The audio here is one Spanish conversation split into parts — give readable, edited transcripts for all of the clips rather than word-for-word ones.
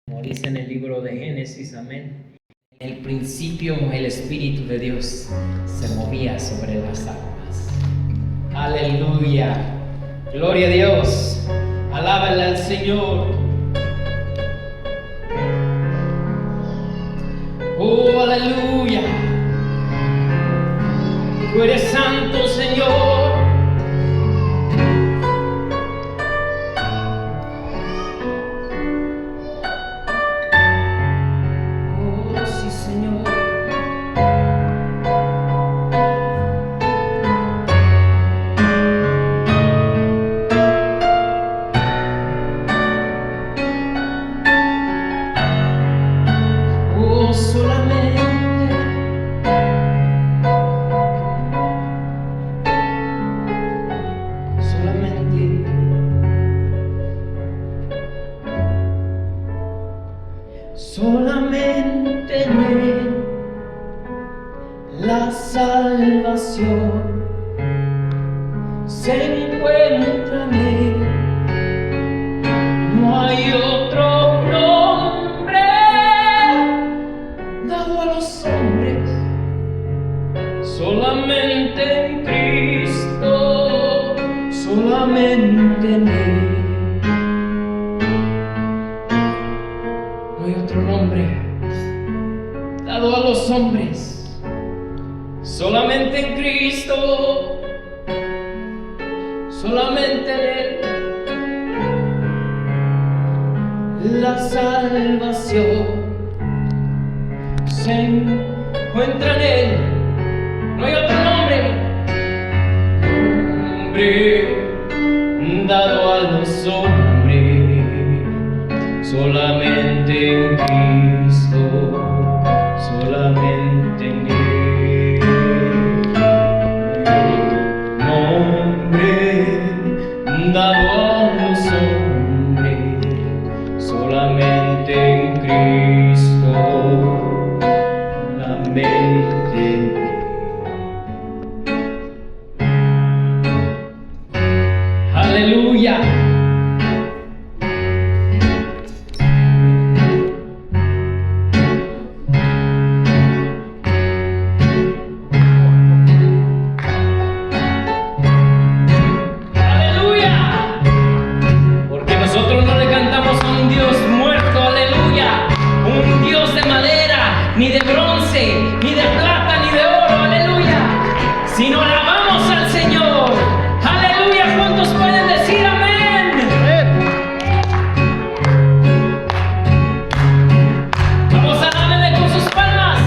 Como dice en el libro de Génesis, amén. En el principio el Espíritu de Dios se movía sobre las aguas. Aleluya. Gloria a Dios. Alábale al Señor. Oh, aleluya. Tú eres santo, Señor. Solamente en Él la salvación se encuentra en Él. No hay otro nombre dado a los hombres, solamente en Cristo, solamente en Él. No hay otro nombre dado a los hombres, solamente en Cristo, solamente en Él. La salvación se encuentra en Él. No hay otro nombre dado a los hombres, solamente en Cristo, solamente en Él. Nombre dado a los hombres, solamente en Cristo, solamente en Él. Aleluya. Ni de bronce, ni de plata, ni de oro, aleluya, sino alabamos al Señor, aleluya. ¿Cuántos pueden decir amén? Vamos a darle con sus palmas.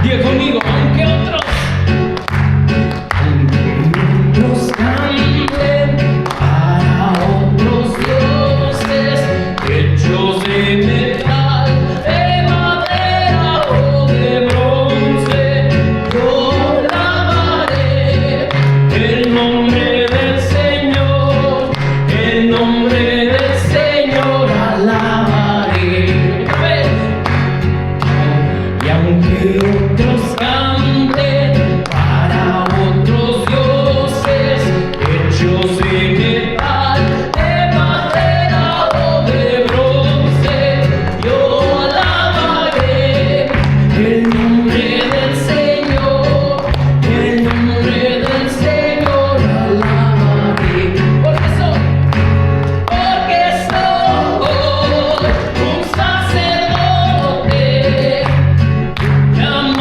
Diga conmigo, aunque otros canten para otros dioses hechos de metal, de madera o de bronce, yo alabaré el nombre del Señor, el nombre del Señor alabaré. Y aunque otros canten para otros dioses hechos de metal, de madera o de bronce, yo alabaré el nombre del Señor, el nombre del Señor alabaré. Porque soy un sacerdote llamado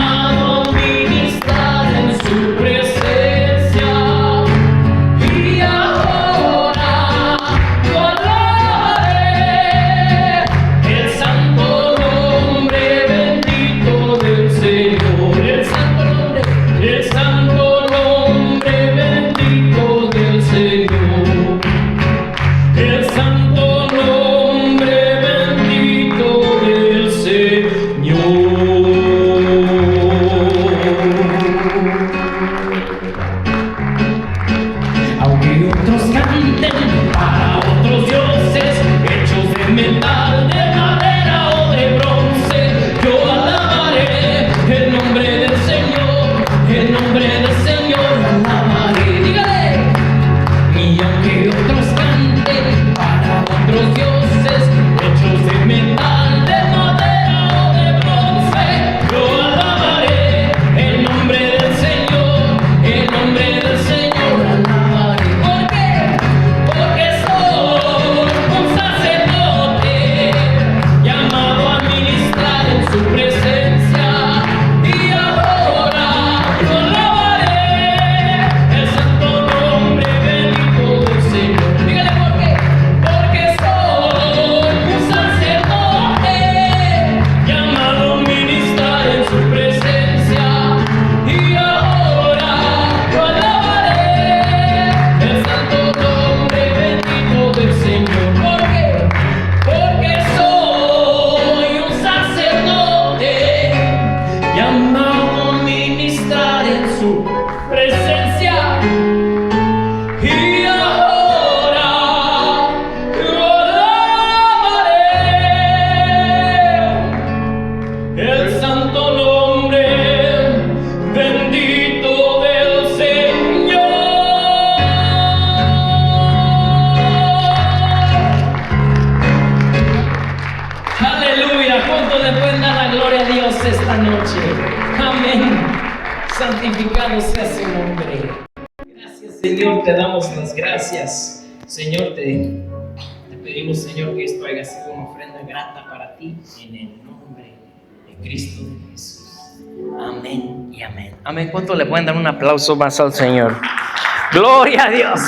bendecimos esta noche. Amén. Santificado sea su nombre. Gracias, Señor, te damos las gracias. Señor, te pedimos, Señor, que esto haya sido una ofrenda grata para ti, en el nombre de Cristo Jesús. Amén y amén. Amén. ¿Cuánto le pueden dar un aplauso más al Señor? Gloria a Dios.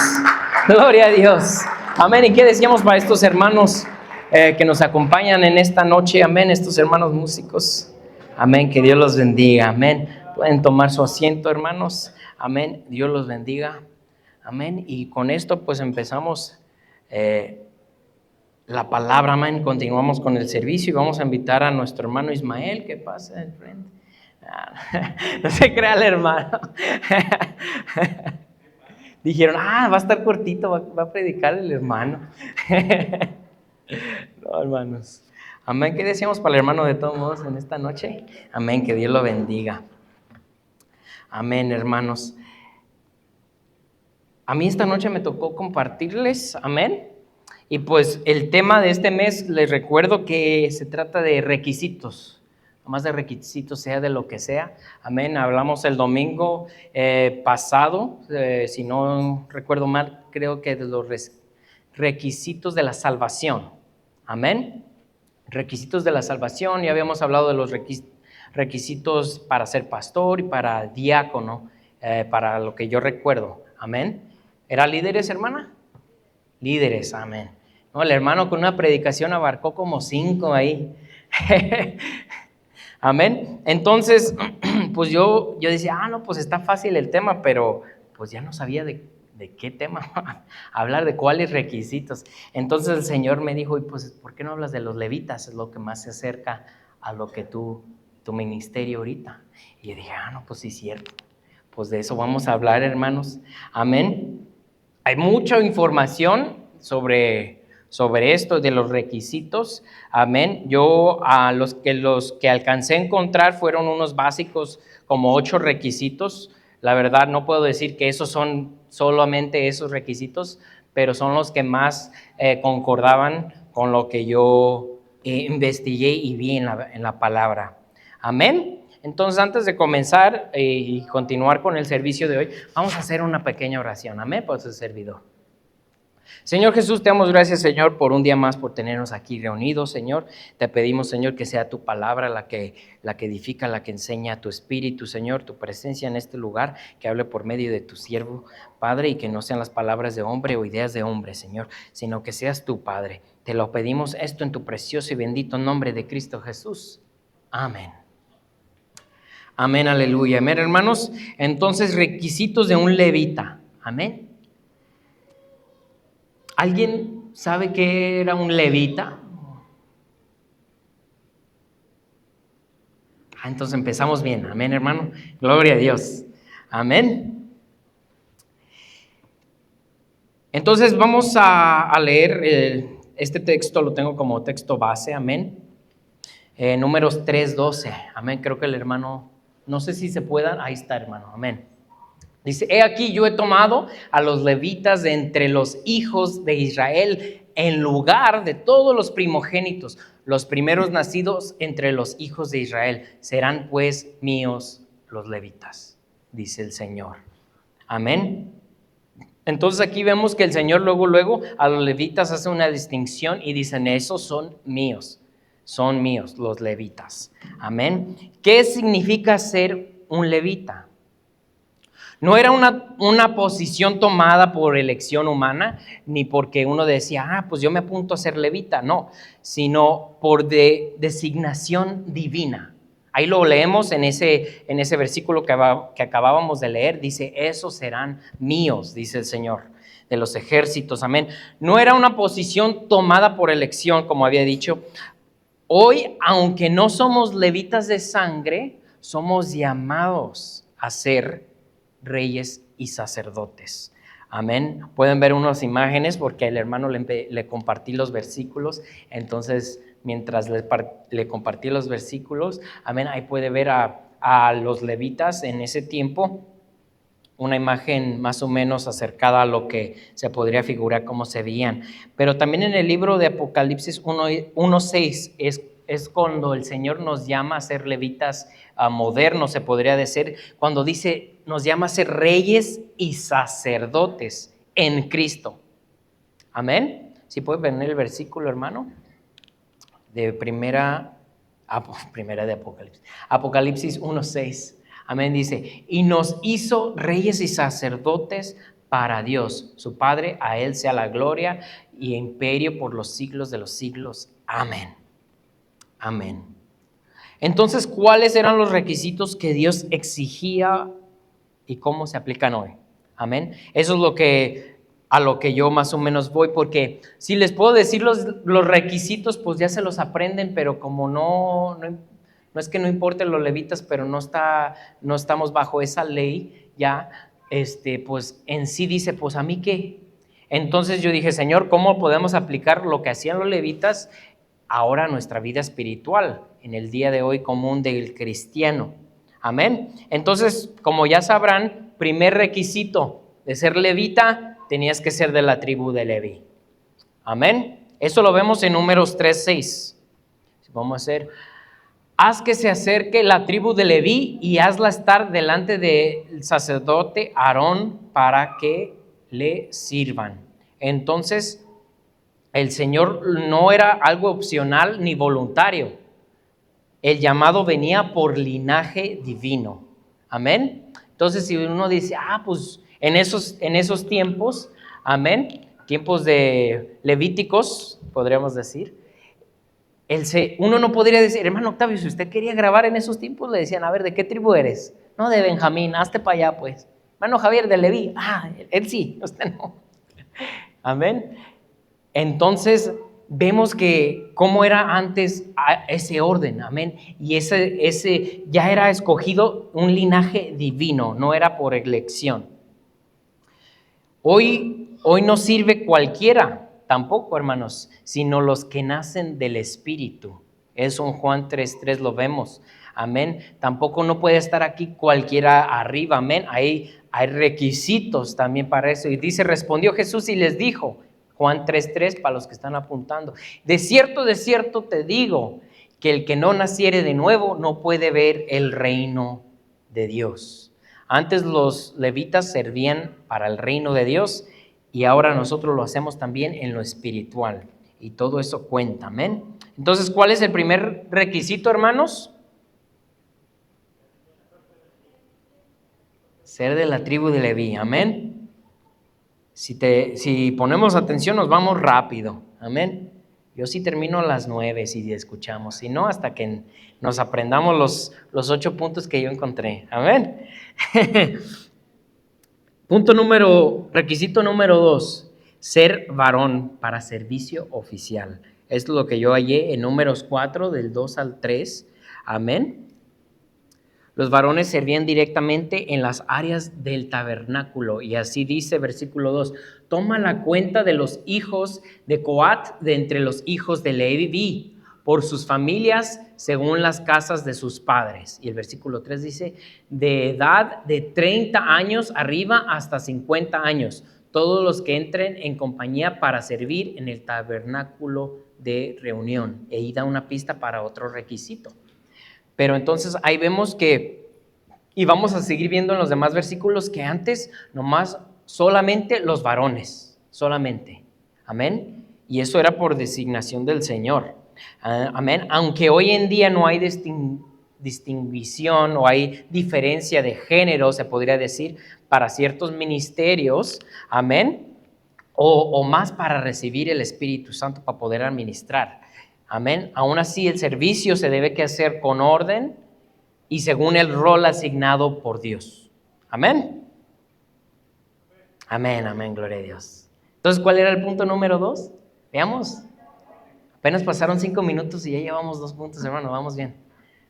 Gloria a Dios. Amén. ¿Y qué decíamos para estos hermanos que nos acompañan en esta noche? Amén. Estos hermanos músicos. Amén. Que Dios los bendiga. Amén. Pueden tomar su asiento, hermanos. Amén. Dios los bendiga. Amén. Y con esto pues empezamos la palabra. Amén. Continuamos con el servicio y vamos a invitar a nuestro hermano Ismael que pase al frente. No se crea el hermano. Dijeron, va a estar cortito, va a predicar el hermano. No, hermanos. Amén. ¿Qué decíamos para el hermano de todos modos en esta noche? Amén. Que Dios lo bendiga. Amén, hermanos. A mí esta noche me tocó compartirles, amén. Y pues el tema de este mes, les recuerdo que se trata de requisitos. No más de requisitos, sea de lo que sea. Amén. Hablamos el domingo pasado, si no recuerdo mal, creo que de los requisitos de la salvación. Amén. Requisitos de la salvación. Ya habíamos hablado de los requisitos para ser pastor y para diácono, para lo que yo recuerdo. Amén. ¿Era líderes, hermana? Líderes, amén. No, el hermano con una predicación abarcó como 5 ahí. Amén. Entonces, pues yo decía, no, pues está fácil el tema, pero pues ya no sabía de qué tema hablar, de cuáles requisitos. Entonces el Señor me dijo, y pues, ¿por qué no hablas de los levitas? Es lo que más se acerca a lo que tu ministerio ahorita. Y yo dije, no, pues sí es cierto. Pues de eso vamos a hablar, hermanos. Amén. Hay mucha información sobre esto de los requisitos. Amén. Yo los que alcancé a encontrar fueron unos básicos, como 8 requisitos. La verdad no puedo decir que esos son solamente esos requisitos, pero son los que más concordaban con lo que yo investigué y vi en la palabra. Amén. Entonces, antes de comenzar y continuar con el servicio de hoy, vamos a hacer una pequeña oración. Amén, por su servidor. Señor Jesús, te damos gracias, Señor, por un día más, por tenernos aquí reunidos, Señor. Te pedimos, Señor, que sea tu palabra la que edifica, la que enseña, tu espíritu, Señor, tu presencia en este lugar, que hable por medio de tu siervo, Padre, y que no sean las palabras de hombre o ideas de hombre, Señor, sino que seas tú, Padre. Te lo pedimos esto en tu precioso y bendito nombre de Cristo Jesús. Amén. Amén, aleluya. Amén, hermanos. Entonces, requisitos de un levita. Amén. ¿Alguien sabe qué era un levita? Entonces empezamos bien. Amén, hermano. Gloria a Dios. Amén. Entonces vamos a leer este texto, lo tengo como texto base. Amén. Números 3:12. Amén. Creo que el hermano, no sé si se puedan. Ahí está, hermano. Amén. Dice, he aquí yo he tomado a los levitas de entre los hijos de Israel en lugar de todos los primogénitos, los primeros nacidos entre los hijos de Israel. Serán pues míos los levitas, dice el Señor. Amén. Entonces aquí vemos que el Señor luego a los levitas hace una distinción y dicen, esos son míos los levitas. Amén. ¿Qué significa ser un levita? No era una posición tomada por elección humana, ni porque uno decía, pues yo me apunto a ser levita, no, sino por designación divina. Ahí lo leemos en ese versículo que acabábamos de leer, dice, esos serán míos, dice el Señor de los ejércitos, amén. No era una posición tomada por elección, como había dicho. Hoy, aunque no somos levitas de sangre, somos llamados a ser reyes y sacerdotes. Amén. Pueden ver unas imágenes porque al hermano le compartí los versículos. Entonces, mientras le compartí los versículos, amén, ahí puede ver a los levitas en ese tiempo. Una imagen más o menos acercada a lo que se podría figurar cómo se veían. Pero también en el libro de Apocalipsis 1:6 es es cuando el Señor nos llama a ser levitas modernos, se podría decir, cuando dice, nos llama a ser reyes y sacerdotes en Cristo. Amén. ¿Sí puede venir el versículo, hermano? De primera de Apocalipsis. Apocalipsis 1:6. Amén, dice, y nos hizo reyes y sacerdotes para Dios, su Padre, a Él sea la gloria y imperio por los siglos de los siglos. Amén. Amén. Entonces, ¿cuáles eran los requisitos que Dios exigía y cómo se aplican hoy? Amén. Eso es a lo que yo más o menos voy, porque si les puedo decir los requisitos, pues ya se los aprenden, pero como no es que no importen los levitas, pero no estamos bajo esa ley ya, pues en sí dice, pues a mí qué. Entonces yo dije, Señor, ¿cómo podemos aplicar lo que hacían los levitas ahora a nuestra vida espiritual, en el día de hoy común del cristiano? Amén. Entonces, como ya sabrán, primer requisito de ser levita, tenías que ser de la tribu de Leví. Amén. Eso lo vemos en Números 3:6. Vamos a hacer, haz que se acerque la tribu de Leví y hazla estar delante del sacerdote Aarón para que le sirvan. Entonces, el Señor no era algo opcional ni voluntario. El llamado venía por linaje divino. Amén. Entonces, si uno dice, pues en esos tiempos, amén, tiempos de levíticos, podríamos decir, uno no podría decir, hermano Octavio, si usted quería grabar en esos tiempos, le decían, a ver, ¿de qué tribu eres? No, de Benjamín, hazte para allá, pues. Hermano Javier, de Leví. Él sí, usted no. Amén. Entonces, vemos que cómo era antes ese orden, amén, y ese ya era escogido un linaje divino, no era por elección. Hoy no sirve cualquiera, tampoco, hermanos, sino los que nacen del Espíritu. Eso en Juan 3:3 lo vemos, amén. Tampoco no puede estar aquí cualquiera arriba, amén. Hay requisitos también para eso. Y dice, respondió Jesús y les dijo, Juan 3:3, para los que están apuntando, de cierto te digo, que el que no naciere de nuevo no puede ver el reino de Dios. Antes los levitas servían para el reino de Dios y ahora nosotros lo hacemos también en lo espiritual. Y todo eso cuenta, amén. Entonces, ¿cuál es el primer requisito, hermanos? Ser de la tribu de Leví, amén. Si ponemos atención, nos vamos rápido, amén. Yo sí termino a las 9 si escuchamos, si no, hasta que nos aprendamos los 8 puntos que yo encontré, amén. Requisito número 2, ser varón para servicio oficial. Es lo que yo hallé en Números 4, del 2 al 3, amén. Los varones servían directamente en las áreas del tabernáculo. Y así dice versículo 2, toma la cuenta de los hijos de Coat de entre los hijos de Leví, por sus familias según las casas de sus padres. Y el versículo 3 dice, de edad de 30 años arriba hasta 50 años, todos los que entren en compañía para servir en el tabernáculo de reunión. E ahí da una pista para otro requisito. Pero entonces ahí vemos que, y vamos a seguir viendo en los demás versículos, que antes nomás solamente los varones, solamente, amén, y eso era por designación del Señor, amén, aunque hoy en día no hay distinción o hay diferencia de género, se podría decir, para ciertos ministerios, amén, o más para recibir el Espíritu Santo para poder administrar. Amén. Aún así, el servicio se debe que hacer con orden y según el rol asignado por Dios. Amén. Amén, amén, gloria a Dios. Entonces, ¿cuál era el punto número 2? Veamos. Apenas pasaron 5 minutos y ya llevamos 2 puntos, hermano. Vamos bien.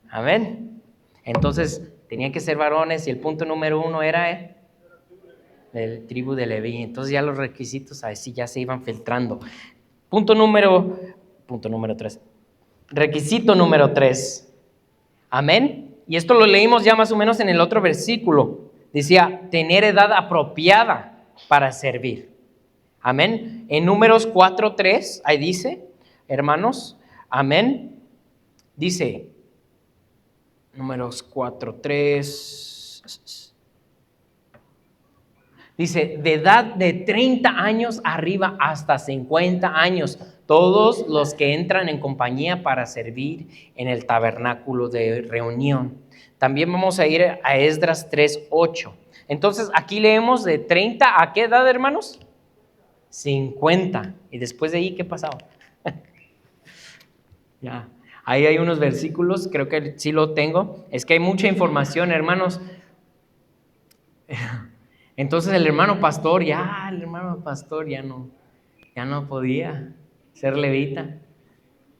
Amén. Entonces, tenían que ser varones y el punto número 1 era el tribu de Leví. Entonces, ya los requisitos así ya se iban filtrando. Punto número 3. Requisito número 3. Amén. Y esto lo leímos ya más o menos en el otro versículo. Decía, tener edad apropiada para servir. Amén. En Números 4:3, ahí dice, hermanos, amén. Dice, Números 4:3. Dice, de edad de 30 años arriba hasta 50 años, todos los que entran en compañía para servir en el tabernáculo de reunión. También vamos a ir a Esdras 3:8. Entonces, aquí leemos de 30 ¿a qué edad, hermanos? 50. ¿Y después de ahí qué pasaba? Ya. Ahí hay unos versículos, creo que sí lo tengo. Es que hay mucha información, hermanos. Entonces el hermano pastor ya no podía ser levita.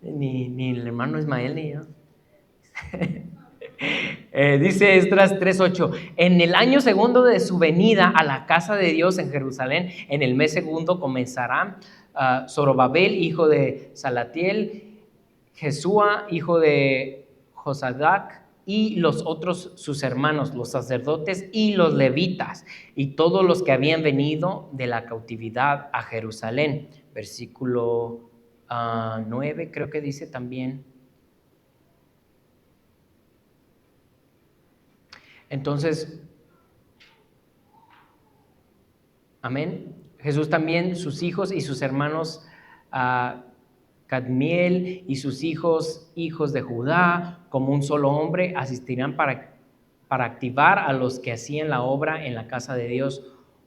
Ni el hermano Ismael ni yo. Dice Esdras 3:8, en el año segundo de su venida a la casa de Dios en Jerusalén, en el mes segundo comenzará Zorobabel, hijo de Salatiel, Jesúa, hijo de Josadac, y los otros sus hermanos, los sacerdotes y los levitas, y todos los que habían venido de la cautividad a Jerusalén. Versículo 9 creo que dice también. Entonces, amén. Jesús también, sus hijos y sus hermanos, Cadmiel y sus hijos de Judá, como un solo hombre, asistirán para activar a los que hacían la obra en la casa de Dios,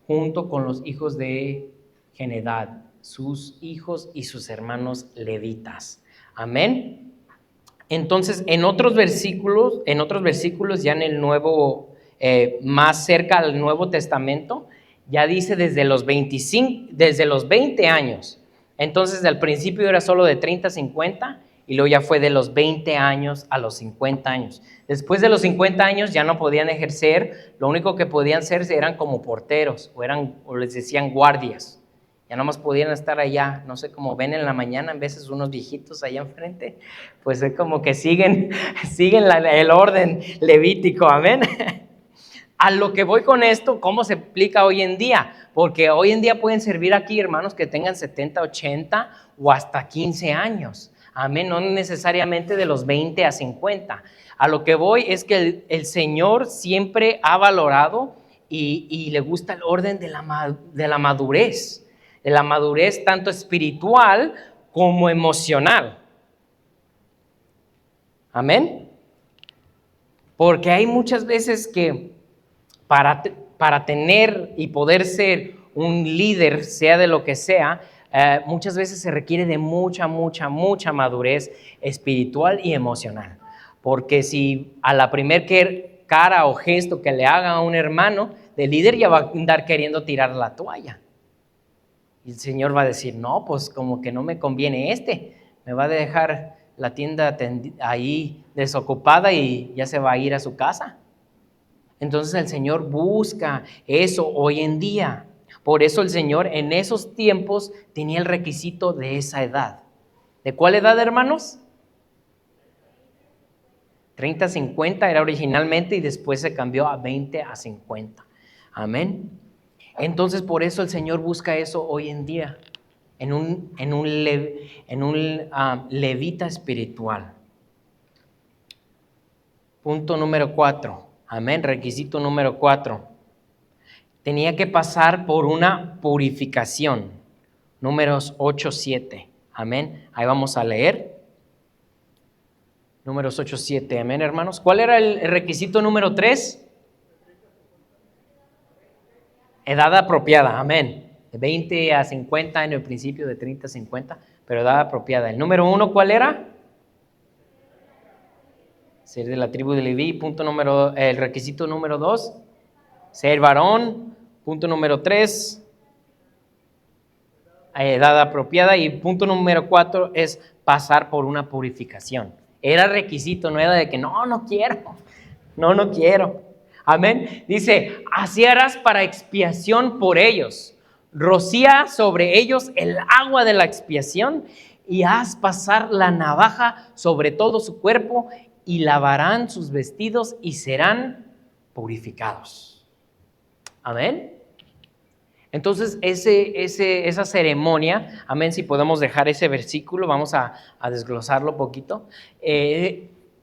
junto con los hijos de Genedad, sus hijos y sus hermanos levitas. Amén. Entonces, en otros versículos ya en el Nuevo, más cerca al Nuevo Testamento, ya dice desde los 20 años. Entonces, al principio era solo de 30 a 50 y luego ya fue de los 20 años a los 50 años. Después de los 50 años ya no podían ejercer, lo único que podían ser eran como porteros o les decían guardias. Ya nomás podían estar allá, no sé, como ven en la mañana, en veces unos viejitos allá enfrente, pues es como que siguen el orden levítico, amén. A lo que voy con esto, ¿cómo se aplica hoy en día? Porque hoy en día pueden servir aquí hermanos que tengan 70, 80 o hasta 15 años, amén, no necesariamente de los 20 a 50. A lo que voy es que el Señor siempre ha valorado y le gusta el orden de la madurez. De la madurez tanto espiritual como emocional. Amén. Porque hay muchas veces que para tener y poder ser un líder, sea de lo que sea, muchas veces se requiere de mucha madurez espiritual y emocional. Porque si a la primer cara o gesto que le haga a un hermano, el líder ya va a andar queriendo tirar la toalla. Y el Señor va a decir, no, pues como que no me conviene me va a dejar la tienda ahí desocupada y ya se va a ir a su casa. Entonces el Señor busca eso hoy en día. Por eso el Señor en esos tiempos tenía el requisito de esa edad. ¿De cuál edad, hermanos? 30 a 50 era originalmente y después se cambió a 20 a 50. Amén. Entonces, por eso el Señor busca eso hoy en día, en un levita espiritual. Punto número 4. Amén. Requisito número 4. Tenía que pasar por una purificación. Números 8:7. Amén. Ahí vamos a leer. Números 8:7. Amén, hermanos. ¿Cuál era el requisito número 3? Edad apropiada, amén. De 20 a 50 en el principio, de 30 a 50, pero edad apropiada. El número 1, ¿cuál era? Ser de la tribu de Leví. El requisito número 2, ser varón. Punto número 3, edad apropiada. Y punto número 4 es pasar por una purificación. Era requisito, no era de que no quiero. Amén. Dice, así harás para expiación por ellos. Rocía sobre ellos el agua de la expiación y haz pasar la navaja sobre todo su cuerpo y lavarán sus vestidos y serán purificados. Amén. Entonces, esa ceremonia, amén, si podemos dejar ese versículo, vamos a desglosarlo un poquito.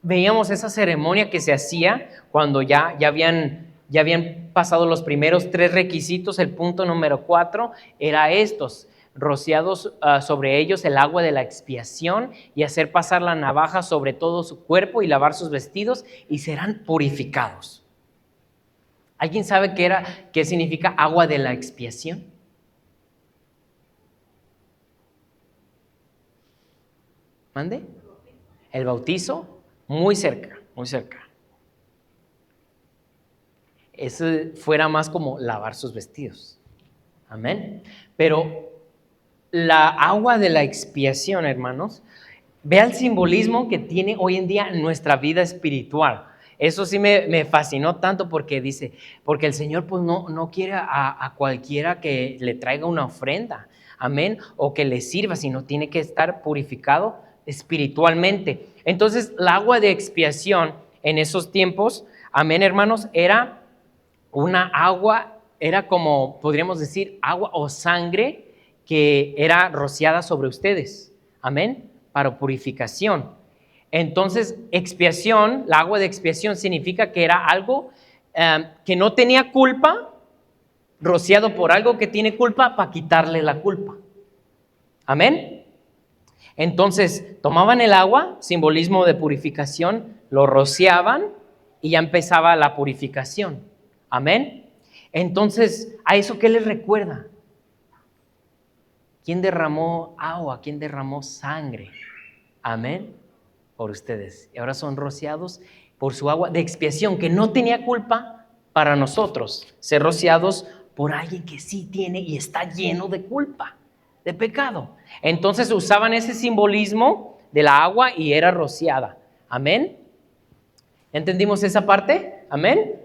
Veíamos esa ceremonia que se hacía cuando ya habían pasado los primeros 3 requisitos. El punto número 4 era estos: rociados sobre ellos el agua de la expiación y hacer pasar la navaja sobre todo su cuerpo y lavar sus vestidos y serán purificados. ¿Alguien sabe qué significa agua de la expiación? ¿Mande? El bautizo, muy cerca, muy cerca. Eso fuera más como lavar sus vestidos. Amén. Pero la agua de la expiación, hermanos, vea el simbolismo que tiene hoy en día en nuestra vida espiritual. Eso sí me fascinó tanto porque dice, porque el Señor pues no quiere a cualquiera que le traiga una ofrenda, amén, o que le sirva, sino tiene que estar purificado espiritualmente. Entonces, la agua de expiación en esos tiempos, amén, hermanos, era una agua, era como, podríamos decir, agua o sangre que era rociada sobre ustedes, amén, para purificación. Entonces, expiación, la agua de expiación significa que era algo que no tenía culpa, rociado por algo que tiene culpa para quitarle la culpa. Amén. Entonces, tomaban el agua, simbolismo de purificación, lo rociaban y ya empezaba la purificación. Amén. Entonces, ¿a eso qué les recuerda? ¿Quién derramó agua? ¿Quién derramó sangre? Amén. Por ustedes. Y ahora son rociados por su agua de expiación, que no tenía culpa para nosotros. Ser rociados por alguien que sí tiene y está lleno de culpa, de pecado. Entonces usaban ese simbolismo de la agua y era rociada. Amén. ¿Entendimos esa parte? Amén.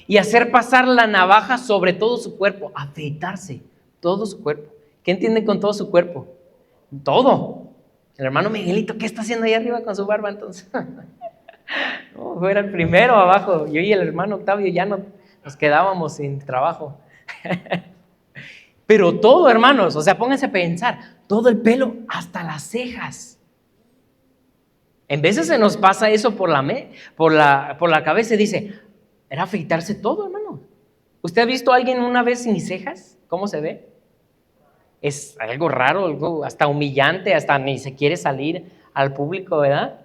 Y hacer pasar la navaja sobre todo su cuerpo, afeitarse todo su cuerpo. ¿Qué entienden con todo su cuerpo? Todo. El hermano Miguelito, ¿qué está haciendo ahí arriba con su barba entonces? No, era el primero abajo. Yo y el hermano Octavio ya nos quedábamos sin trabajo. Pero todo, hermanos, o sea, pónganse a pensar, todo el pelo, hasta las cejas. En veces se nos pasa eso por la cabeza y dice, era afeitarse todo, hermano. ¿Usted ha visto a alguien una vez sin cejas? ¿Cómo se ve? Es algo raro, algo hasta humillante, hasta ni se quiere salir al público, ¿verdad?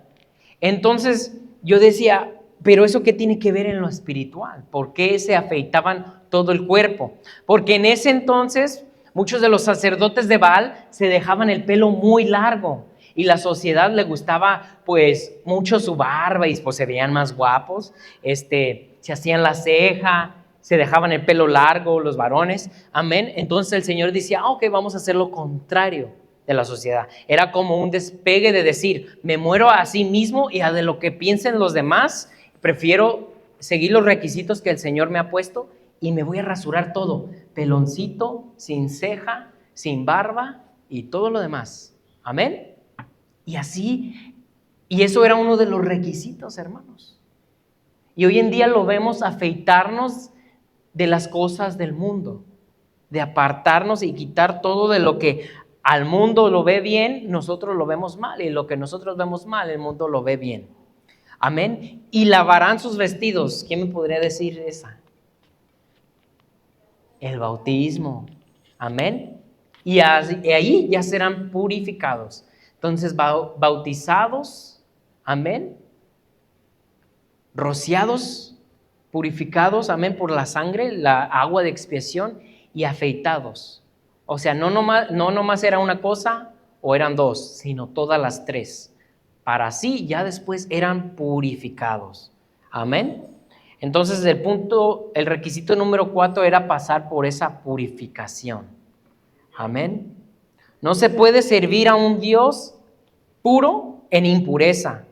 Entonces yo decía, pero ¿eso qué tiene que ver en lo espiritual? ¿Por qué se afeitaban todo el cuerpo? Porque en ese entonces muchos de los sacerdotes de Baal se dejaban el pelo muy largo y la sociedad le gustaba pues mucho su barba y pues se veían más guapos, se hacían la ceja, se dejaban el pelo largo los varones, amén. Entonces el Señor decía, ok, vamos a hacer lo contrario de la sociedad. Era como un despegue de decir, me muero a sí mismo y a de lo que piensen los demás, prefiero seguir los requisitos que el Señor me ha puesto y me voy a rasurar todo, peloncito, sin ceja, sin barba y todo lo demás, amén. Y así, y eso era uno de los requisitos, hermanos. Y hoy en día lo vemos afeitarnos de las cosas del mundo, de apartarnos y quitar todo de lo que al mundo lo ve bien, nosotros lo vemos mal, y lo que nosotros vemos mal, el mundo lo ve bien. Amén. Y lavarán sus vestidos. ¿Quién me podría decir esa? El bautismo. Amén. Y ahí ya serán purificados. Entonces, bautizados, amén, rociados, purificados, amén, por la sangre, la agua de expiación y afeitados. O sea, no nomás era una cosa o eran dos, sino todas las tres. Para así ya después eran purificados. Amén. Entonces el requisito número 4 era pasar por esa purificación. Amén. No se puede servir a un Dios puro en impureza.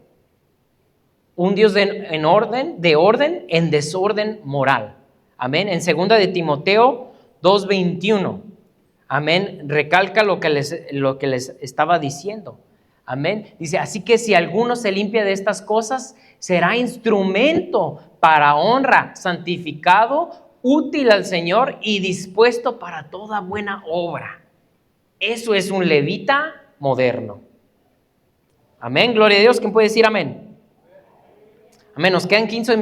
Un Dios de orden en desorden moral. Amén. En 2 de Timoteo 2:21. Amén. Recalca lo que les estaba diciendo. Amén. Dice, así que si alguno se limpia de estas cosas, será instrumento para honra, santificado, útil al Señor y dispuesto para toda buena obra. Eso es un levita moderno. Amén, gloria a Dios. ¿Quién puede decir amén? Amén, nos quedan 15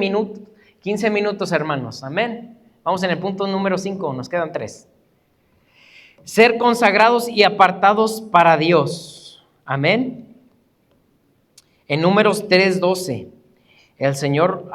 minutos, hermanos. Amén. Vamos en el punto número 5, nos quedan 3. Ser consagrados y apartados para Dios. Amén. En Números 3:12, el Señor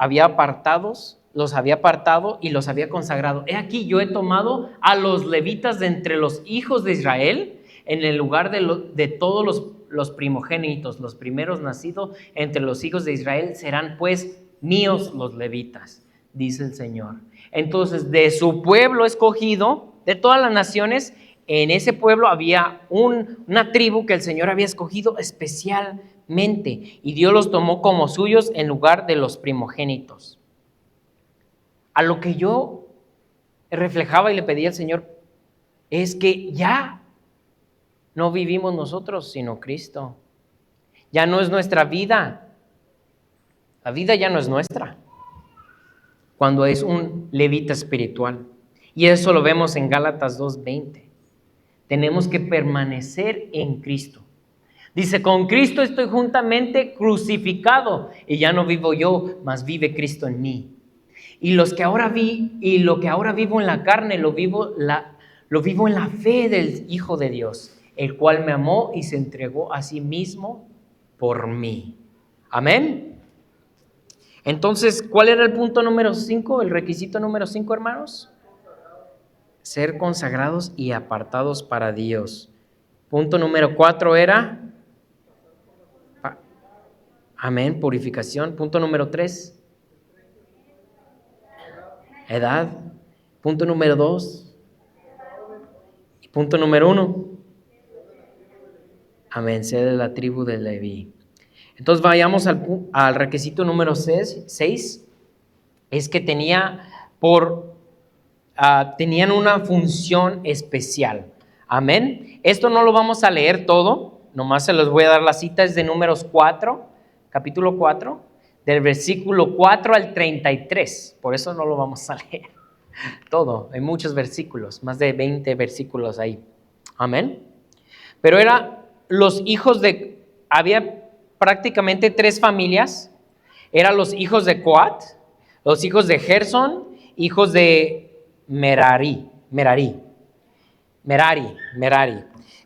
los había apartado y los había consagrado. He aquí, yo he tomado a los levitas de entre los hijos de Israel, en el lugar de todos los primogénitos, los primeros nacidos entre los hijos de Israel, serán pues míos los levitas, dice el Señor. Entonces, de su pueblo escogido, de todas las naciones, en ese pueblo había una tribu que el Señor había escogido especialmente, y Dios los tomó como suyos en lugar de los primogénitos. A lo que yo reflejaba y le pedía al Señor es que ya no vivimos nosotros, sino Cristo. Ya no es nuestra vida. La vida ya no es nuestra. Cuando es un levita espiritual. Y eso lo vemos en Gálatas 2:20. Tenemos que permanecer en Cristo. Dice, con Cristo estoy juntamente crucificado y ya no vivo yo, mas vive Cristo en mí. Y lo que ahora vivo en la carne, lo vivo en la fe del Hijo de Dios, el cual me amó y se entregó a sí mismo por mí. Amén. Entonces, ¿cuál era el punto número 5? El requisito número 5, hermanos. Ser consagrados y apartados para Dios. Punto número 4 era, amén, purificación. Punto número 3, edad. Punto número 2. Y punto número 1, amén, ser de la tribu de Leví. Entonces vayamos al requisito número 6. Es que tenían una función especial. Amén. Esto no lo vamos a leer todo, nomás se los voy a dar la cita, es de Números 4, capítulo 4, del versículo 4 al 33. Por eso no lo vamos a leer todo, hay muchos versículos, más de 20 versículos ahí. Amén. Pero había prácticamente 3 familias. Eran los hijos de Coat, los hijos de Gersón, hijos de Merari.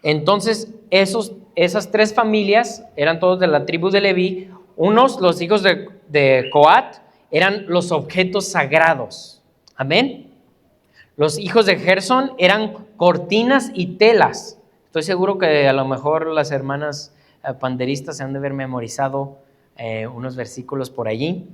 Entonces, esas 3 familias eran todos de la tribu de Leví. Los hijos de Coat, eran los objetos sagrados. Amén. Los hijos de Gersón eran cortinas y telas. Estoy seguro que a lo mejor las hermanas panderistas se han de haber memorizado unos versículos por allí.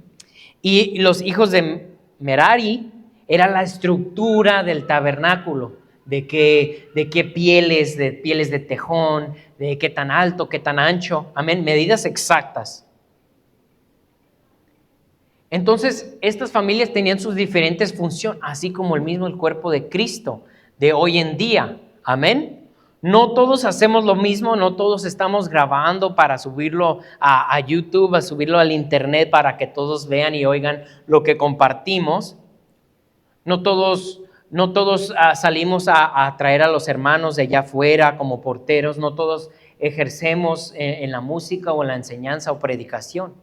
Y los hijos de Merari era la estructura del tabernáculo, de qué pieles de tejón, de qué tan alto, qué tan ancho, amén, medidas exactas. Entonces, estas familias tenían sus diferentes funciones, así como el cuerpo de Cristo de hoy en día, amén. No todos hacemos lo mismo, no todos estamos grabando para subirlo a YouTube, a subirlo al internet para que todos vean y oigan lo que compartimos. No todos salimos a traer a los hermanos de allá afuera como porteros, no todos ejercemos en la música o en la enseñanza o predicación.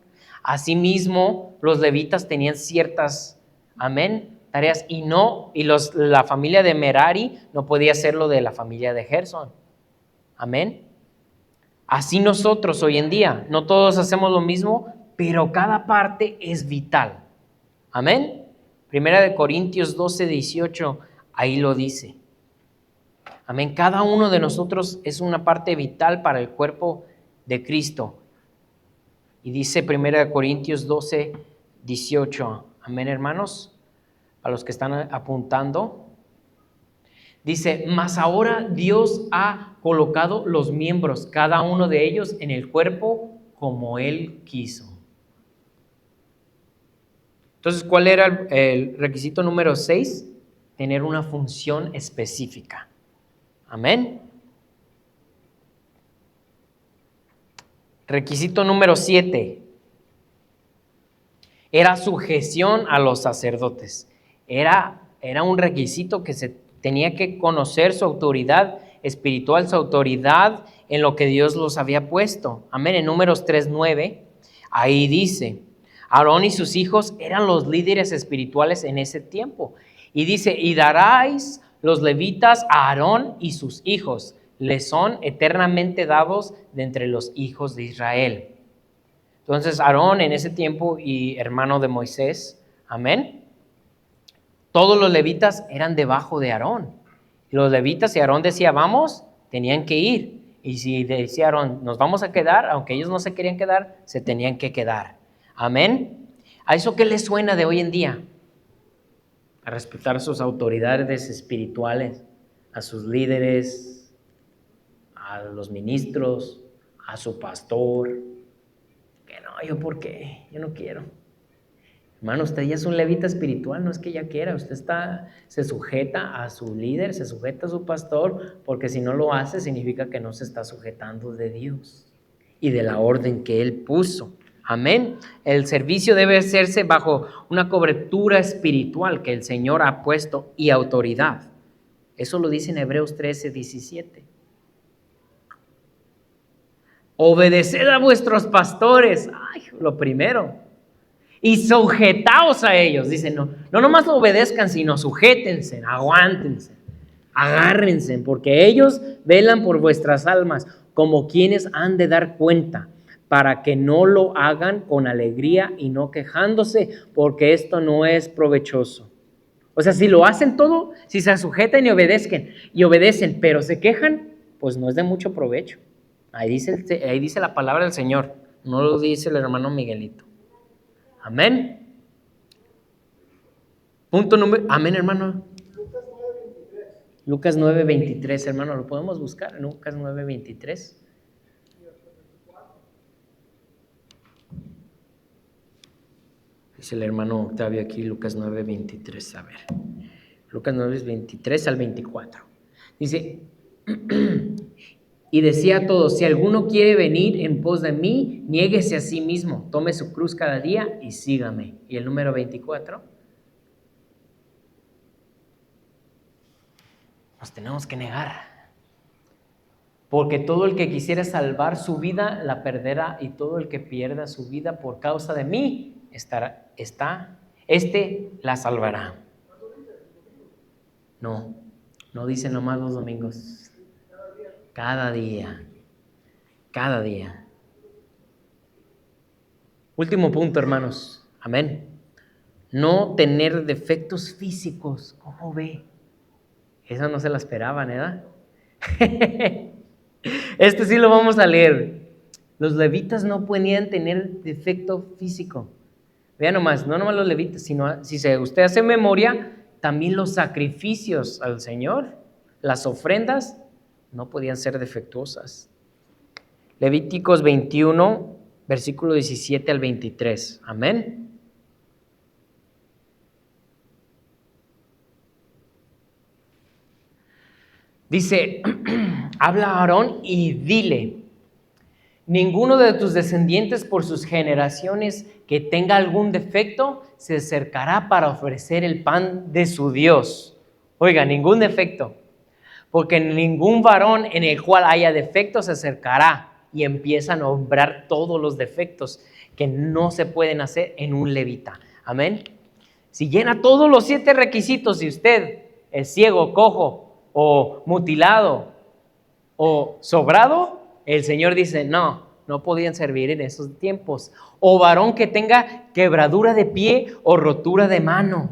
Asimismo, los levitas tenían ciertas, amén, tareas y la familia de Merari no podía ser lo de la familia de Gersón. Amén. Así nosotros hoy en día, no todos hacemos lo mismo, pero cada parte es vital. Amén. Primera de Corintios 12:18, ahí lo dice. Amén. Cada uno de nosotros es una parte vital para el cuerpo de Cristo. Y dice Primera de Corintios 12:18. Amén, hermanos. A los que están apuntando. Dice, mas ahora Dios ha colocado los miembros, cada uno de ellos, en el cuerpo como Él quiso. Entonces, ¿cuál era el requisito número 6? Tener una función específica. Amén. Requisito número 7. Era sujeción a los sacerdotes. Era era un requisito que se tenía que conocer su autoridad espiritual, su autoridad en lo que Dios los había puesto. Amén. En Números 3:9, ahí dice, Aarón y sus hijos eran los líderes espirituales en ese tiempo. Y dice, y daráis los levitas a Aarón y sus hijos, les son eternamente dados de entre los hijos de Israel. Entonces Aarón en ese tiempo y hermano de Moisés, amén. Todos los levitas eran debajo de Aarón. Los levitas, si Aarón decía vamos, tenían que ir. Y si decía Aarón nos vamos a quedar, aunque ellos no se querían quedar, se tenían que quedar. Amén. ¿A eso qué les suena de hoy en día? A respetar a sus autoridades espirituales, a sus líderes, a los ministros, a su pastor. Que no, ¿yo por qué? Yo no quiero. Hermano, usted ya es un levita espiritual, no es que ya quiera. Usted se sujeta a su líder, se sujeta a su pastor, porque si no lo hace, significa que no se está sujetando de Dios y de la orden que Él puso. Amén. El servicio debe hacerse bajo una cobertura espiritual que el Señor ha puesto y autoridad. Eso lo dice en Hebreos 13:17. Obedeced a vuestros pastores. Ay, lo primero. Y sujetaos a ellos. Dice, no nomás obedezcan, sino sujétense, aguántense, agárrense, porque ellos velan por vuestras almas, como quienes han de dar cuenta, para que no lo hagan con alegría y no quejándose, porque esto no es provechoso. O sea, si lo hacen todo, si se sujetan y obedecen, pero se quejan, pues no es de mucho provecho. Ahí dice la palabra del Señor, no lo dice el hermano Miguelito. Amén. Punto número, amén, hermano. Lucas 9:23, hermano, lo podemos buscar, Lucas 9:23. Dice el hermano Octavio aquí, Lucas 9:23, a ver. Lucas 9:23 al 24. Dice, y decía a todos, si alguno quiere venir en pos de mí, niéguese a sí mismo, tome su cruz cada día y sígame. Y el número 24. Nos tenemos que negar. Porque todo el que quisiera salvar su vida, la perderá, y todo el que pierda su vida por causa de mí, la salvará. No dice nomás los domingos. Cada día. Último punto, hermanos. Amén. No tener defectos físicos. ¿Cómo ve? Eso no se lo esperaban, ¿verdad? Este sí lo vamos a leer. Los levitas no podían tener defecto físico. Vean nomás, no nomás los levitas, sino si usted hace memoria, también los sacrificios al Señor, las ofrendas, no podían ser defectuosas. Levíticos 21, versículo 17 al 23. Amén. Dice, habla a Aarón y dile, ninguno de tus descendientes por sus generaciones que tenga algún defecto se acercará para ofrecer el pan de su Dios. Oiga, ningún defecto. Porque ningún varón en el cual haya defectos se acercará, y empieza a nombrar todos los defectos que no se pueden hacer en un levita. Amén. Si llena todos los 7 requisitos, si usted es ciego, cojo o mutilado o sobrado, el Señor dice no podían servir en esos tiempos. O varón que tenga quebradura de pie o rotura de mano.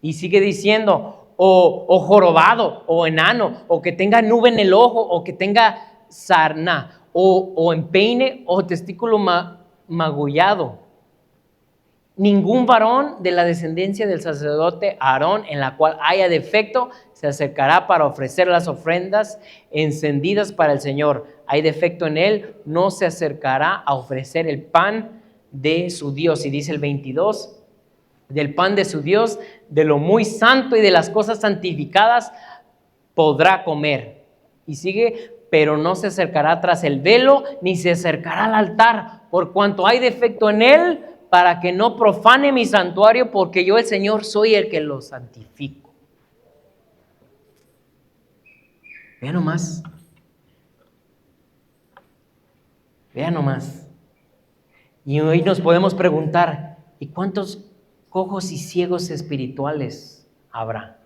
Y sigue diciendo, o jorobado, o enano, o que tenga nube en el ojo, o que tenga sarna, o empeine, o testículo magullado. Ningún varón de la descendencia del sacerdote Aarón en la cual haya defecto se acercará para ofrecer las ofrendas encendidas para el Señor. Hay defecto en él, no se acercará a ofrecer el pan de su Dios. Y dice el 22, del pan de su Dios, de lo muy santo y de las cosas santificadas podrá comer. Y sigue, pero no se acercará tras el velo, ni se acercará al altar, por cuanto hay defecto en él, para que no profane mi santuario, porque yo el Señor soy el que lo santifico. Vean nomás. Vean nomás. Y hoy nos podemos preguntar, ¿y cuántos cojos y ciegos espirituales habrá?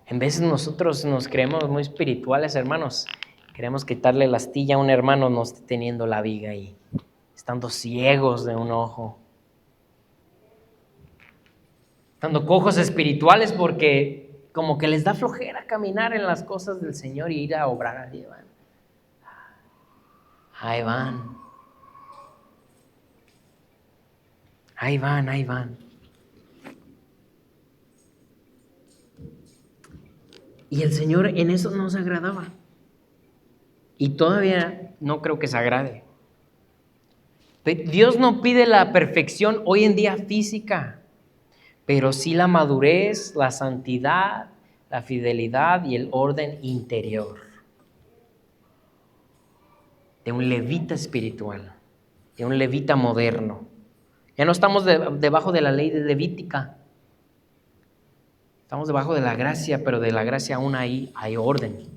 En veces nosotros nos creemos muy espirituales, hermanos. Queremos quitarle la astilla a un hermano, no esté teniendo la viga ahí, estando ciegos de un ojo. Estando cojos espirituales porque como que les da flojera caminar en las cosas del Señor y ir a obrar. Ahí van. Ahí van. Ahí van, ahí van. Y el Señor en eso no se agradaba. Y todavía no creo que se agrade. Dios no pide la perfección hoy en día física, pero sí la madurez, la santidad, la fidelidad y el orden interior de un levita espiritual, de un levita moderno. Ya no estamos debajo de la ley levítica. Estamos debajo de la gracia, pero de la gracia aún hay orden.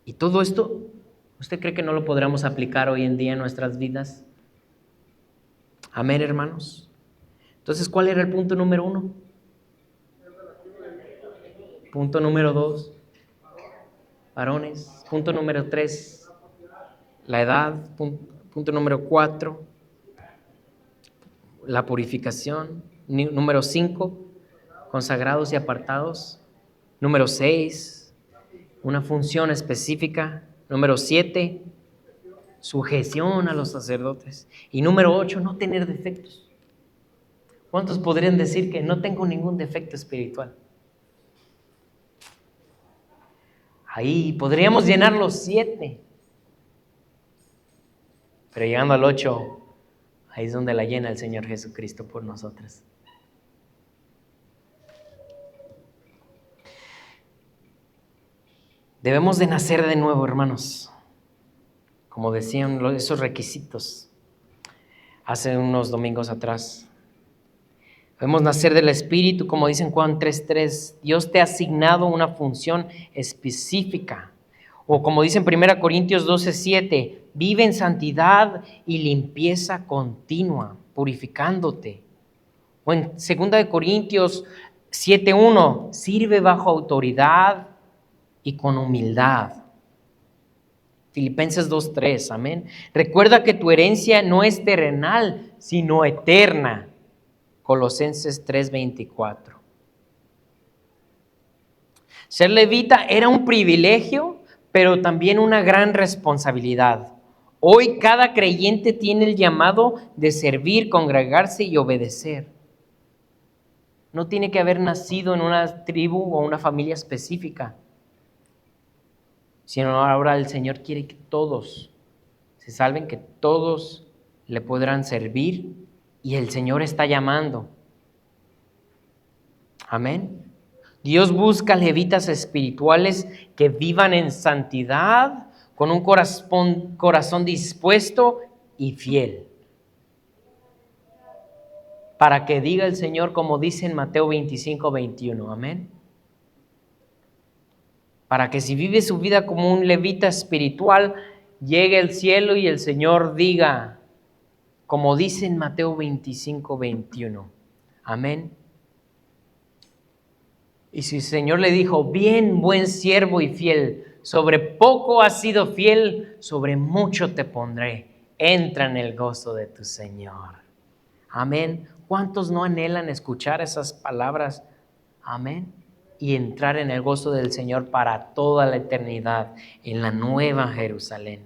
Y todo esto, ¿usted cree que no lo podremos aplicar hoy en día en nuestras vidas? Amén, hermanos. Entonces, ¿cuál era el punto número 1? Punto número 2, varones. Punto número 3, la edad. Punto número 4, la purificación. Número 5, consagrados y apartados. Número 6, una función específica. Número 7, sujeción a los sacerdotes. Y número 8, no tener defectos. ¿Cuántos podrían decir que no tengo ningún defecto espiritual? Ahí podríamos llenar los 7. Pero llegando al 8, ahí es donde la llena el Señor Jesucristo por nosotros. Debemos de nacer de nuevo, hermanos. Como decían esos requisitos hace unos domingos atrás. Debemos nacer del Espíritu, como dice en Juan 3:3. Dios te ha asignado una función específica. O como dice en 1 Corintios 12:7, vive en santidad y limpieza continua, purificándote. O en 2 Corintios 7:1, sirve bajo autoridad y con humildad. Filipenses 2:3, amén. Recuerda que tu herencia no es terrenal, sino eterna. Colosenses 3:24. Ser levita era un privilegio, pero también una gran responsabilidad. Hoy cada creyente tiene el llamado de servir, congregarse y obedecer. No tiene que haber nacido en una tribu o una familia específica, sino ahora el Señor quiere que todos se salven, que todos le podrán servir, y el Señor está llamando. Amén. Dios busca levitas espirituales que vivan en santidad, con un corazón dispuesto y fiel. Para que diga el Señor, como dice en Mateo 25:21. Amén. Para que si vive su vida como un levita espiritual, llegue al cielo y el Señor diga, como dice en Mateo 25:21. Amén. Y si el Señor le dijo, bien, buen siervo y fiel, sobre poco has sido fiel, sobre mucho te pondré. Entra en el gozo de tu Señor. Amén. ¿Cuántos no anhelan escuchar esas palabras? Amén. Y entrar en el gozo del Señor para toda la eternidad en la nueva Jerusalén.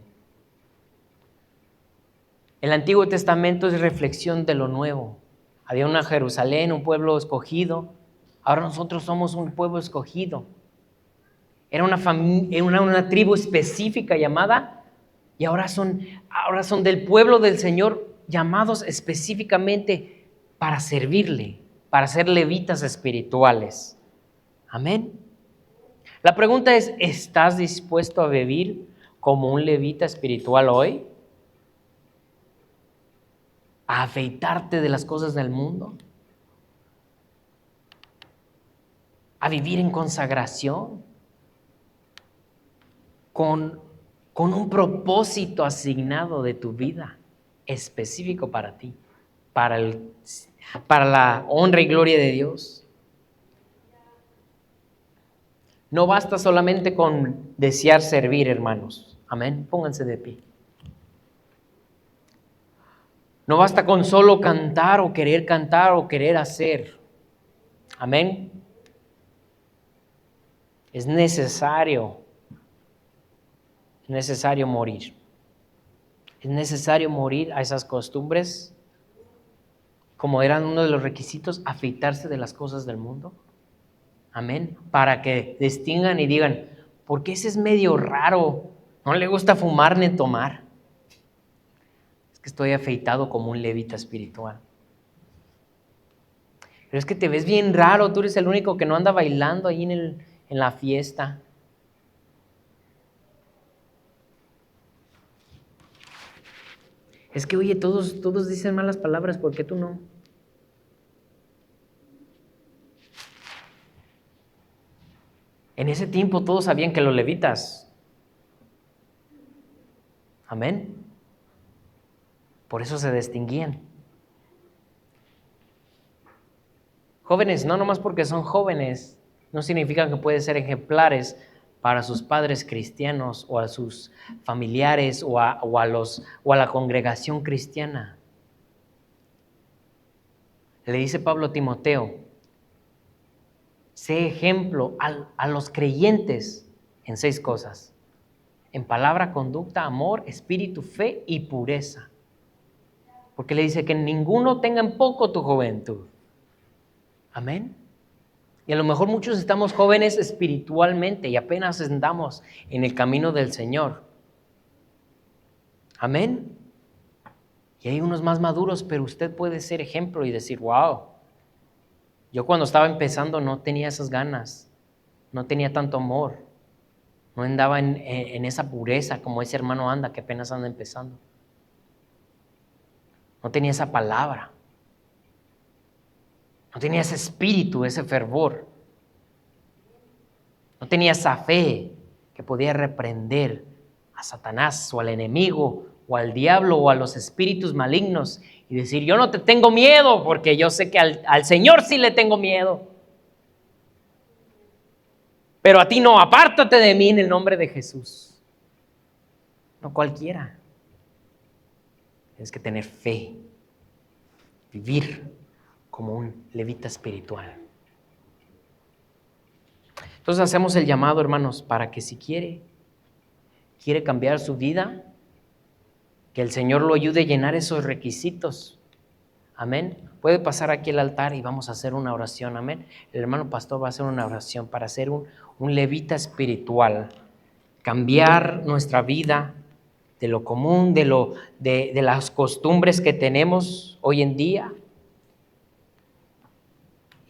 El Antiguo Testamento es reflexión de lo nuevo. Había una Jerusalén, un pueblo escogido. Ahora nosotros somos un pueblo escogido. Era una tribu específica llamada, y ahora son del pueblo del Señor, llamados específicamente para servirle, para ser levitas espirituales. Amén. La pregunta es, ¿estás dispuesto a vivir como un levita espiritual hoy? ¿A afeitarte de las cosas del mundo? a vivir en consagración, con un propósito asignado de tu vida, específico para ti, para la honra y gloria de Dios. No basta solamente con desear servir, hermanos. Amén. Pónganse de pie. No basta con solo cantar o querer hacer. Amén. Es necesario morir. Es necesario morir a esas costumbres, como eran uno de los requisitos, afeitarse de las cosas del mundo. Amén. Para que distingan y digan, ¿por qué ese es medio raro? No le gusta fumar ni tomar. Es que estoy afeitado como un levita espiritual. Pero es que te ves bien raro, tú eres el único que no anda bailando ahí en la fiesta. Es que, oye, todos dicen malas palabras, ¿por qué tú no? En ese tiempo todos sabían que los levitas. Amén. Por eso se distinguían. Jóvenes, no nomás porque son jóvenes, no significa que pueden ser ejemplares para sus padres cristianos o a sus familiares o a la congregación cristiana. Le dice Pablo a Timoteo, sé ejemplo a los creyentes en 6 cosas: en palabra, conducta, amor, espíritu, fe y pureza. Porque le dice que ninguno tenga en poco tu juventud. Amén. Y a lo mejor muchos estamos jóvenes espiritualmente y apenas andamos en el camino del Señor. Amén. Y hay unos más maduros, pero usted puede ser ejemplo y decir, wow, yo cuando estaba empezando no tenía esas ganas, no tenía tanto amor, no andaba en esa pureza como ese hermano anda que apenas anda empezando. No tenía esa palabra, no tenía ese espíritu, ese fervor, no tenía esa fe que podía reprender a Satanás o al enemigo o al diablo o a los espíritus malignos y decir, yo no te tengo miedo porque yo sé que al Señor sí le tengo miedo. Pero a ti no, apártate de mí en el nombre de Jesús. No cualquiera. Tienes que tener fe, vivir como un levita espiritual. Entonces hacemos el llamado, hermanos, para que si quiere cambiar su vida, que el Señor lo ayude a llenar esos requisitos. Amén. Puede pasar aquí al altar y vamos a hacer una oración. Amén. El hermano pastor va a hacer una oración para ser un levita espiritual. Cambiar nuestra vida de lo común, de las costumbres que tenemos hoy en día.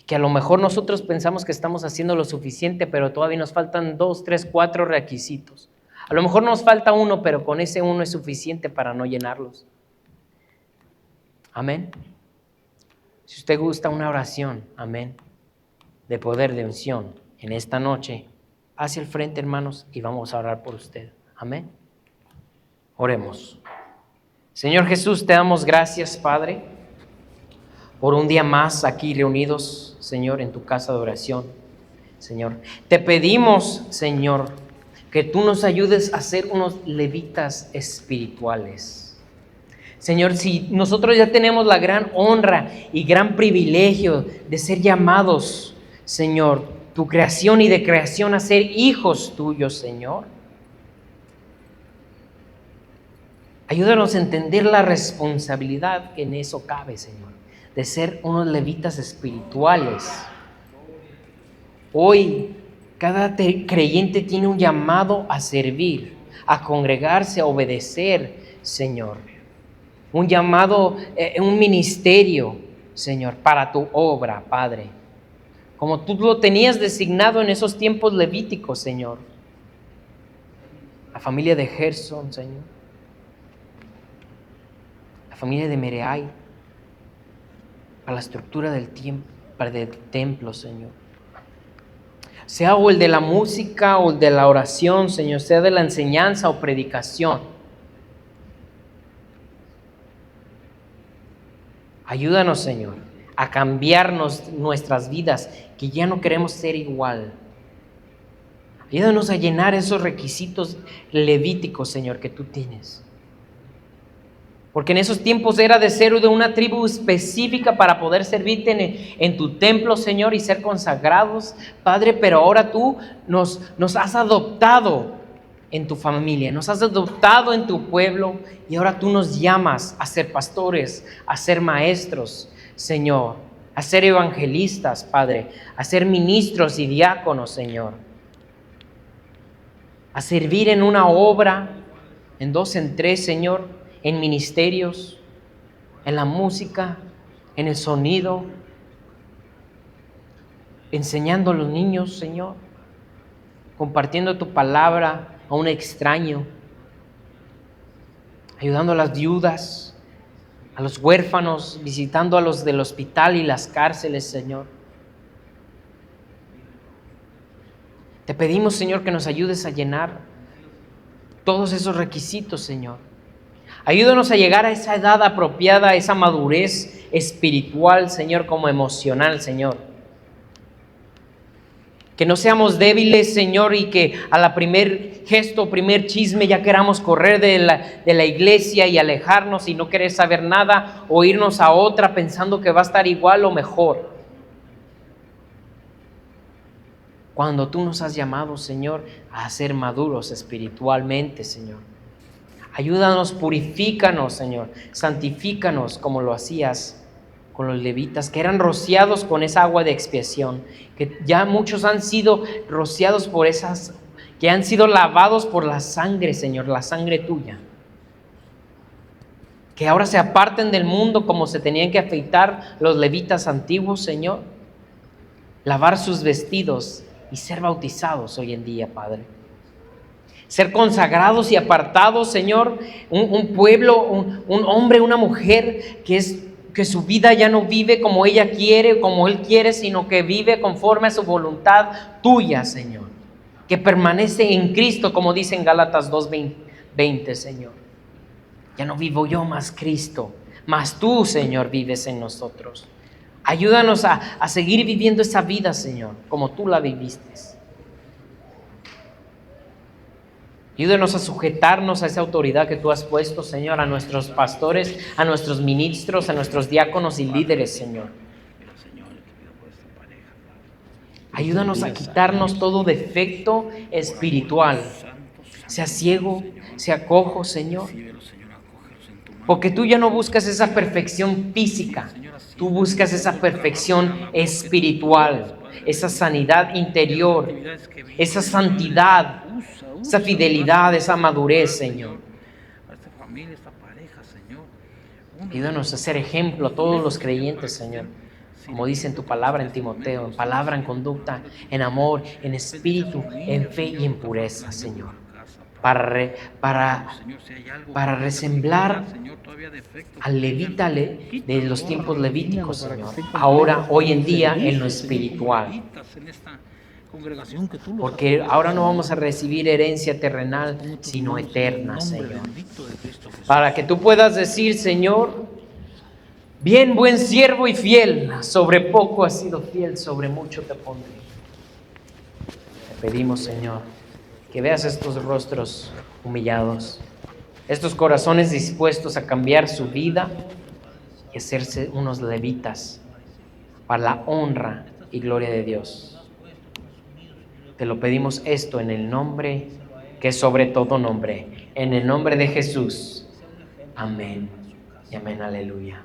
Que a lo mejor nosotros pensamos que estamos haciendo lo suficiente, pero todavía nos faltan 2, 3, 4 requisitos. A lo mejor nos falta uno, pero con ese uno es suficiente para no llenarlos. Amén. Si usted gusta una oración, amén, de poder, de unción, en esta noche, hacia el frente, hermanos, y vamos a orar por usted. Amén. Oremos. Señor Jesús, te damos gracias, Padre, por un día más aquí reunidos, Señor, en tu casa de oración. Señor, te pedimos, Señor, que tú nos ayudes a ser unos levitas espirituales. Señor, si nosotros ya tenemos la gran honra y gran privilegio de ser llamados, Señor, tu creación y de creación a ser hijos tuyos, Señor, ayúdanos a entender la responsabilidad que en eso cabe, Señor, de ser unos levitas espirituales. Hoy, cada creyente tiene un llamado a servir, a congregarse, a obedecer, Señor. Un llamado, un ministerio, Señor, para tu obra, Padre. Como tú lo tenías designado en esos tiempos levíticos, Señor. La familia de Gerson, Señor. La familia de Mereay. Para la estructura del templo, Señor. sea o el de la música o el de la oración, Señor, sea de la enseñanza o predicación. Ayúdanos, Señor, a cambiarnos nuestras vidas, que ya no queremos ser igual. Ayúdanos a llenar esos requisitos levíticos, Señor, que tú tienes. Porque en esos tiempos era de ser de una tribu específica para poder servirte en tu templo, Señor, y ser consagrados, Padre. Pero ahora tú nos has adoptado en tu familia, nos has adoptado en tu pueblo, y ahora tú nos llamas a ser pastores, a ser maestros, Señor, a ser evangelistas, Padre, a ser ministros y diáconos, Señor, a servir en una obra, en 2, en 3, Señor, en ministerios, en la música, en el sonido, enseñando a los niños, Señor, compartiendo tu palabra a un extraño, ayudando a las viudas, a los huérfanos, visitando a los del hospital y las cárceles, Señor. Te pedimos, Señor, que nos ayudes a llenar todos esos requisitos, Señor. Ayúdanos a llegar a esa edad apropiada, a esa madurez espiritual, Señor, como emocional, Señor. Que no seamos débiles, Señor, y que a la primer gesto, primer chisme, ya queramos correr de la iglesia y alejarnos y no querer saber nada, o irnos a otra pensando que va a estar igual o mejor. Cuando tú nos has llamado, Señor, a ser maduros espiritualmente, Señor. Ayúdanos, purifícanos, Señor, santifícanos como lo hacías con los levitas, que eran rociados con esa agua de expiación, que ya muchos han sido rociados por esas, que han sido lavados por la sangre, Señor, la sangre tuya. Que ahora se aparten del mundo como se tenían que afeitar los levitas antiguos, Señor, lavar sus vestidos y ser bautizados hoy en día, Padre. Ser consagrados y apartados, Señor, un pueblo, un hombre, una mujer que su vida ya no vive como ella quiere, como él quiere, sino que vive conforme a su voluntad tuya, Señor. Que permanece en Cristo, como dice en Gálatas 2:20, Señor. Ya no vivo yo, más Cristo, más tú, Señor, vives en nosotros. Ayúdanos a seguir viviendo esa vida, Señor, como tú la viviste. Ayúdanos a sujetarnos a esa autoridad que tú has puesto, Señor, a nuestros pastores, a nuestros ministros, a nuestros diáconos y líderes, Señor. Ayúdanos a quitarnos todo defecto espiritual, sea ciego, sea cojo, Señor. Porque tú ya no buscas esa perfección física, tú buscas esa perfección espiritual, esa sanidad interior, esa santidad, esa fidelidad, esa madurez, Señor. Ayúdanos a ser ejemplo a todos los creyentes, Señor. Como dice en tu palabra en Timoteo, en palabra, en conducta, en amor, en espíritu, en fe y en pureza, Señor. Para resemblar al levita de los tiempos levíticos, Señor. Ahora, hoy en día, en lo espiritual. Porque ahora no vamos a recibir herencia terrenal, sino eterna, Señor. Para que tú puedas decir, Señor, bien, buen siervo y fiel, sobre poco has sido fiel, sobre mucho te pondré. Te pedimos, Señor, que veas estos rostros humillados, estos corazones dispuestos a cambiar su vida y hacerse unos levitas para la honra y gloria de Dios. Te lo pedimos esto en el nombre que es sobre todo nombre, en el nombre de Jesús. Amén y amén, aleluya.